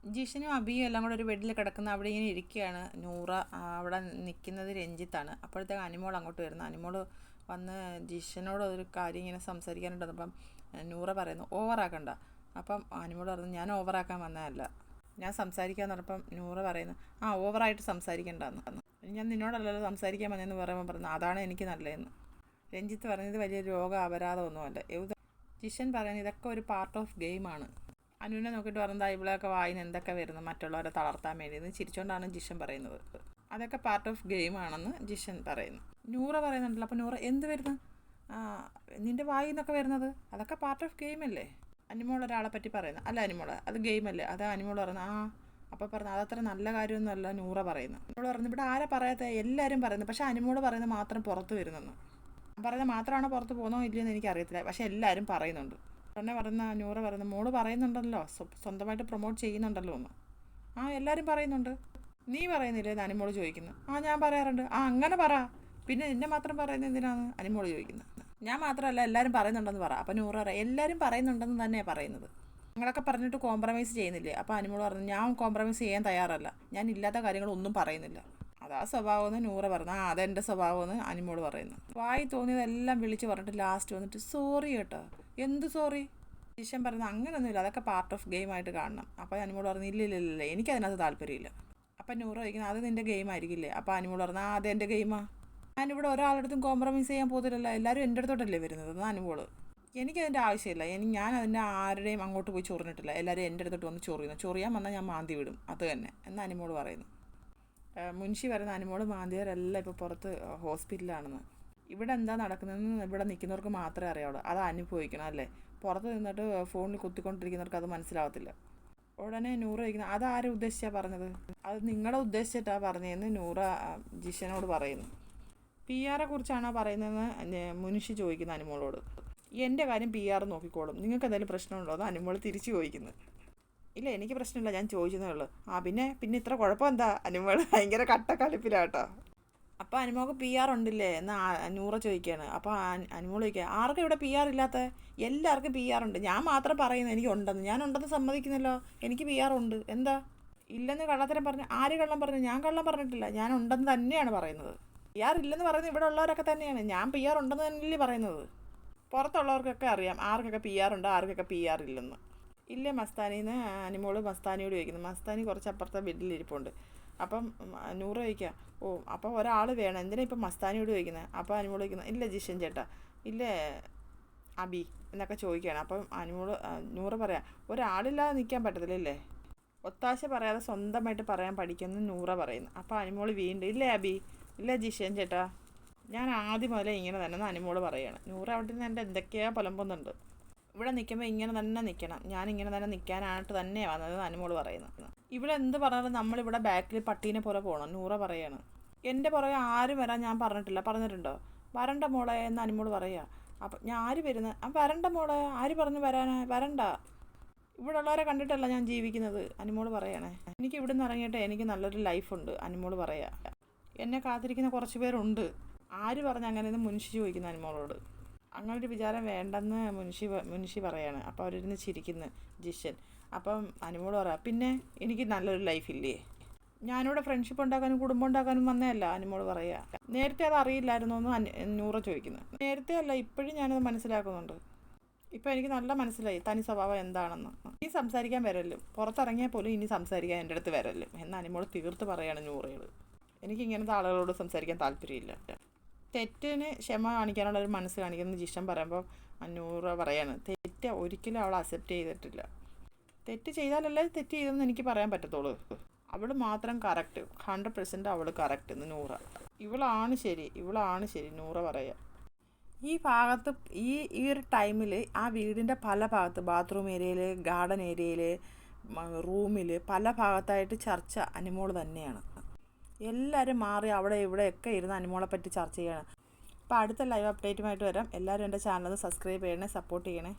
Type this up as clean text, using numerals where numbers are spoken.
ജിഷനും അബിയും എല്ലാം കൂടെ ഒരു ബെഡിൽ കിടക്കുന്ന അവിടെ ഇങ്ങനെ ഇരിക്കുകയാണ്. നൂറ അവിടെ നിൽക്കുന്നത് രഞ്ജിത്താണ്. അപ്പോഴത്തേക്ക് അനിമോൾ അങ്ങോട്ട് വരുന്നു. അനിമോൾ വന്ന് ജിഷനോട് ഒരു കാര്യം ഇങ്ങനെ സംസാരിക്കാനുണ്ടെന്നപ്പം നൂറ പറയുന്നു ഓവറാക്കണ്ട. അപ്പം അനിമോൾ പറഞ്ഞു ഞാൻ ഓവറാക്കാൻ വന്നതല്ല, ഞാൻ സംസാരിക്കാമെന്ന് പറഞ്ഞപ്പം നൂറ പറയുന്നു ഓവറായിട്ട് സംസാരിക്കണ്ടെന്ന്. ഞാൻ നിന്നോടല്ലല്ലോ സംസാരിക്കാൻ വന്നതെന്ന് പറയുമ്പോൾ പറഞ്ഞു അതാണ് എനിക്ക് നല്ലതെന്ന്. രഞ്ജിത്ത് പറഞ്ഞത് വലിയ രോഗ അപരാധമൊന്നുമല്ല. ജിഷൻ പറയുന്നത് ഇതൊക്കെ ഒരു പാർട്ട് ഓഫ് ഗെയിമാണ്. അനുവിനെ നോക്കിയിട്ട് പറഞ്ഞാൽ ഇവിടെയൊക്കെ വായിന് എന്തൊക്കെ വരുന്നു മറ്റുള്ളവരെ തളർത്താൻ വേണ്ടി എന്ന് ചിരിച്ചുകൊണ്ടാണ് ജിഷൻ പറയുന്നത്. അതൊക്കെ പാർട്ട് ഓഫ് ഗെയിമാണെന്ന് ജിഷൻ പറയുന്നു. നൂറ പറയുന്നുണ്ടല്ലോ. അപ്പോൾ നൂറ എന്ത് വരുന്നു, നിൻ്റെ വായിൽ നിന്നൊക്കെ വരുന്നത് അതൊക്കെ പാർട്ട് ഓഫ് ഗെയിമല്ലേ? അനിമോൾ ഒരാളെ പറ്റി പറയുന്നത് അല്ല, അനിമോള് അത് ഗെയിമല്ലേ? അത് അനിമോൾ പറയുന്നത് അപ്പോൾ പറഞ്ഞു അതത്ര നല്ല കാര്യമൊന്നുമല്ല നൂറ പറയുന്നു. അനിമോൾ പറഞ്ഞു ഇവിടെ ആരാ പറയാത്ത, എല്ലാവരും പറയുന്നു, പക്ഷേ അനിമോൾ പറയുന്നത് മാത്രം പുറത്ത് വരുന്നെന്ന്. പറയുന്നത് മാത്രമാണോ പുറത്ത് പോകുന്നോ ഇല്ലയെന്ന് എനിക്കറിയത്തില്ല, പക്ഷേ എല്ലാവരും പറയുന്നുണ്ട്. ഉടനെ പറയുന്ന നൂറ പറയുന്നത് മോള് പറയുന്നുണ്ടല്ലോ, സ്വന്തമായിട്ട് പ്രൊമോട്ട് ചെയ്യുന്നുണ്ടല്ലോ എന്ന്. എല്ലാവരും പറയുന്നുണ്ട്, നീ പറയുന്നില്ലേ എന്ന് അനിമോൾ ചോദിക്കുന്നു. ഞാൻ പറയാറുണ്ട്. അങ്ങനെ പറ, പിന്നെ എന്നെ മാത്രം പറയുന്നത് എന്തിനാണ് അനിമോൾ ചോദിക്കുന്നത്. ഞാൻ മാത്രമല്ല എല്ലാവരും പറയുന്നുണ്ടെന്ന് പറ. അപ്പം നൂറ പറയാം എല്ലാവരും പറയുന്നുണ്ടെന്ന് തന്നെയാണ് പറയുന്നത്, നിങ്ങളൊക്കെ പറഞ്ഞിട്ട് കോംപ്രമൈസ് ചെയ്യുന്നില്ലേ? അപ്പോൾ അനിമോൾ പറഞ്ഞു ഞാൻ കോംപ്രമൈസ് ചെയ്യാൻ തയ്യാറല്ല, ഞാൻ ഇല്ലാത്ത കാര്യങ്ങളൊന്നും പറയുന്നില്ല. അതാ സ്വഭാവമെന്ന് നൂറ പറഞ്ഞു. അതെൻ്റെ സ്വഭാവമെന്ന് അനിമോൾ പറയുന്നു. വായി തോന്നിയതെല്ലാം വിളിച്ച് പറഞ്ഞിട്ട് ലാസ്റ്റ് വന്നിട്ട് സോറി കേട്ടോ. എന്ത് സോറി? ജിഷൻ പറയുന്നത് അങ്ങനെയൊന്നുമില്ല, അതൊക്കെ പാർട്ട് ഓഫ് ഗെയിമായിട്ട് കാണണം. അപ്പോൾ അനിമോൾ പറഞ്ഞു ഇല്ല എനിക്കതിനകത്ത് താല്പര്യമില്ല. അപ്പം നൂറ ചോദിക്കുന്നത് അത് നിൻ്റെ ഗെയിം ആയിരിക്കില്ലേ? അപ്പോൾ അനിമോൾ പറഞ്ഞു അതെൻ്റെ ഗെയിമാണ്, ഞാനിവിടെ ഒരാളടുത്തും കോംപ്രമൈസ് ചെയ്യാൻ പോകത്തില്ലല്ലോ, എല്ലാവരും എൻ്റെ അടുത്തോട്ടല്ലേ വരുന്നത് എന്ന് അനിമോൾ. എനിക്കതിൻ്റെ ആവശ്യമില്ല, ഞാൻ അതിൻ്റെ ആരുടെയും അങ്ങോട്ട് പോയി ചൊറിഞ്ഞിട്ടില്ല, എല്ലാവരും എൻ്റെ അടുത്തോട്ട് വന്ന് ചൊറിയാൻ വന്നാൽ ഞാൻ മാന്തി വിടും, അത് തന്നെ എന്ന് അനിമോൾ പറയുന്നു. മുൻഷി പറയുന്ന അനിമോൾ മാന്തിയവരെല്ലാം ഇപ്പോൾ പുറത്ത് ഹോസ്പിറ്റലിലാണെന്ന്. ഇവിടെ എന്താ നടക്കുന്നതെന്ന് ഇവിടെ നിൽക്കുന്നവർക്ക് മാത്രമേ അറിയാവുള്ളൂ, അത് അനുഭവിക്കണം അല്ലേ? പുറത്ത് നിന്നിട്ട് ഫോണിൽ കുത്തിക്കൊണ്ടിരിക്കുന്നവർക്ക് അത് മനസ്സിലാവത്തില്ല. ഉടനെ നൂറ ചോദിക്കുന്നത് അതാരും ഉദ്ദേശിച്ചാണ് പറഞ്ഞത്, അത് നിങ്ങളെ ഉദ്ദേശിച്ചിട്ടാണ് പറഞ്ഞതെന്ന് നൂറ ജിഷനോട് പറയുന്നു. PR കുറിച്ചാണോ പറയുന്നതെന്ന് മുൻഷി ചോദിക്കുന്നു അനിമോളോട്. എൻ്റെ കാര്യം PR നോക്കിക്കോളും, നിങ്ങൾക്ക് എന്തെങ്കിലും പ്രശ്നമുണ്ടോ എന്ന് അനിമോൾ തിരിച്ചു ചോദിക്കുന്നത്. ഇല്ല എനിക്ക് പ്രശ്നമില്ല, ഞാൻ ചോദിച്ചതേ ഉള്ളൂ. പിന്നെ ഇത്ര കുഴപ്പം എന്താ? അനിമോൾ ഭയങ്കര കട്ടക്കലിപ്പിലാട്ടോ. അപ്പോൾ അനിമോൾക്ക് PR ഉണ്ടില്ലേ എന്ന് നൂറ ചോദിക്കുകയാണ്. അപ്പോൾ അനിമോൾ ചോദിക്കുക ആർക്കും ഇവിടെ PR ഇല്ലാത്ത? എല്ലാവർക്കും PR ഉണ്ട്, ഞാൻ മാത്രം പറയുന്നു എനിക്ക് ഉണ്ടെന്ന്. ഞാൻ ഉണ്ടെന്ന് സമ്മതിക്കുന്നല്ലോ, എനിക്ക് PR ഉണ്ട്. എന്താ ഇല്ലെന്ന് കള്ളത്തരം പറഞ്ഞു? ആര് കള്ളം പറഞ്ഞു? ഞാൻ കള്ളം പറഞ്ഞിട്ടില്ല, ഞാൻ ഉണ്ടെന്ന് തന്നെയാണ് പറയുന്നത്. PR ഇല്ലെന്ന് പറയുന്നത് ഇവിടെ ഉള്ളവരൊക്കെ തന്നെയാണ്, ഞാൻ PR ഉണ്ടെന്ന് തന്നെയല്ലേ പറയുന്നത്. പുറത്തുള്ളവർക്കൊക്കെ അറിയാം ആർക്കൊക്കെ PR ഉണ്ട് ആർക്കൊക്കെ PR ഇല്ലെന്ന്. ഇല്ലേ മസ്താനിന്ന് അനിമോൾ മസ്താനിയോട് ചോദിക്കുന്നു. മസ്താനി കുറച്ച് അപ്പുറത്തെ ബെഡിലിരിപ്പുണ്ട്. അപ്പം നൂറ് ചോദിക്കുക അപ്പോൾ ഒരാൾ വേണം, എന്തിനാ ഇപ്പം മസ്താനിയോട് ചോദിക്കുന്നത്? അപ്പോൾ അനിമോൾ ചോദിക്കുന്നത് ഇല്ല ജിഷൻ ചേട്ടാ, ഇല്ലേ അബി എന്നൊക്കെ ചോദിക്കുകയാണ്. അപ്പം നൂറ് പറയാം ഒരാളില്ലാതെ നിൽക്കാൻ പറ്റത്തില്ലല്ലേ, ഒത്താശ പറയാതെ സ്വന്തമായിട്ട് പറയാൻ പഠിക്കുമെന്ന് നൂറ പറയുന്നു. അപ്പോൾ അനിമോൾ വീണ്ടും ഇല്ലേ അബി, ഇല്ല ജിഷൻ ചേട്ടാ, ഞാൻ ആദ്യം മുതലേ ഇങ്ങനെ തന്നെ അനിമോൾ പറയുകയാണ്. നൂറ് അവിടെ നിന്ന് എൻ്റെ എന്തൊക്കെയോ പുലമ്പുന്നുണ്ട്, ഇവിടെ നിൽക്കുമ്പോൾ ഇങ്ങനെ തന്നെ നിൽക്കണം, ഞാനിങ്ങനെ തന്നെ നിൽക്കാനായിട്ട് തന്നെയാണ് വന്നത് അനിമോൾ പറയുന്നത്. ഇവിടെ എന്ത് പറഞ്ഞാലും നമ്മളിവിടെ ബാക്കിൽ പട്ടീനെ പോലെ പോകണം നൂറ പറയാണ്. എൻ്റെ പുറകെ ആരും വരാൻ ഞാൻ പറഞ്ഞിട്ടുണ്ടോ? വരണ്ട മോളെ എന്ന് അനിമോൾ പറയുക. അപ്പം ഞാൻ ആര് വരുന്നത്? വരണ്ട മോളെ, ആര് പറഞ്ഞു വരണ്ട, ഇവിടെ ഉള്ളവരെ കണ്ടിട്ടല്ല ഞാൻ ജീവിക്കുന്നത് അനിമോൾ പറയണേ. എനിക്ക് ഇവിടെ നിന്ന് ഇറങ്ങിയിട്ട് എനിക്ക് നല്ലൊരു ലൈഫുണ്ട് അനിമോൾ പറയുക. എന്നെ കാത്തിരിക്കുന്ന കുറച്ച് പേരുണ്ട്. ആര് പറഞ്ഞ അങ്ങനെയെന്ന് മുൻഷി ചോദിക്കുന്നു അനിമോളോട്. അങ്ങനൊരു വിചാരം വേണ്ടെന്ന് മുൻഷി പറയാണ്. അപ്പോൾ അവരിരുന്ന് ചിരിക്കുന്നു ജിഷൻ. അപ്പം അനിമോൾ പറയാം പിന്നെ എനിക്ക് നല്ലൊരു ലൈഫില്ലേ, ഞാനിവിടെ ഫ്രണ്ട്ഷിപ്പ് ഉണ്ടാക്കാനും കുടുംബം ഉണ്ടാക്കാനും വന്നതല്ല അനിമോൾ പറയുക. നേരത്തെ അത് അറിയില്ലായിരുന്നു എന്ന് നൂറ ചോദിക്കുന്നത്. നേരത്തെ അല്ല, ഇപ്പോഴും ഞാനത് മനസ്സിലാക്കുന്നുണ്ട്. ഇപ്പോൾ എനിക്ക് നല്ല മനസ്സിലായി തനി സ്വഭാവം എന്താണെന്ന്. ഇനി സംസാരിക്കാൻ വരല്ലും, പുറത്തിറങ്ങിയാൽ പോലും ഇനി സംസാരിക്കാൻ എൻ്റെ അടുത്ത് വരല്ലും എന്ന് അനിമോൾ തീർത്ത് പറയുകയാണ് നൂറയോട്. എനിക്ക് ഇങ്ങനത്തെ ആളുകളോട് സംസാരിക്കാൻ താല്പര്യമില്ല. തെറ്റിന് ക്ഷമ കാണിക്കാനുള്ള ഒരു മനസ്സ് കാണിക്കുന്ന ജിഷൻ പറയുമ്പോൾ നൂറ പറയാണ് തെറ്റ് ഒരിക്കലും അവൾ അക്സെപ്റ്റ് ചെയ്തിട്ടില്ല. തെറ്റ് ചെയ്താലല്ലേ തെറ്റ് ചെയ്തെന്ന് എനിക്ക് പറയാൻ പറ്റത്തുള്ളൂ. അവൾ മാത്രം കറക്റ്റ്, 100% അവൾ കറക്റ്റ് എന്ന് നൂറ. ഇവളാണ് ശരി നൂറ പറയുക. ഈ ഭാഗത്ത് ഈ ഒരു ടൈമിൽ ആ വീടിൻ്റെ പല ഭാഗത്ത് ബാത്റൂം ഏരിയയിൽ, ഗാർഡൻ ഏരിയയിൽ, റൂമിൽ പല ഭാഗത്തായിട്ട് ചർച്ച അനിമോൾ തന്നെയാണ്. എല്ലാവരും മാറി അവിടെ ഇവിടെയൊക്കെ ഇരുന്ന് അനിമോളെ പറ്റി ചർച്ച ചെയ്യണം. അപ്പോൾ അടുത്ത ലൈവ് അപ്ഡേറ്റുമായിട്ട് വരാം. എല്ലാവരും എൻ്റെ ചാനൽ സബ്സ്ക്രൈബ് ചെയ്യണേ, സപ്പോർട്ട് ചെയ്യണേ.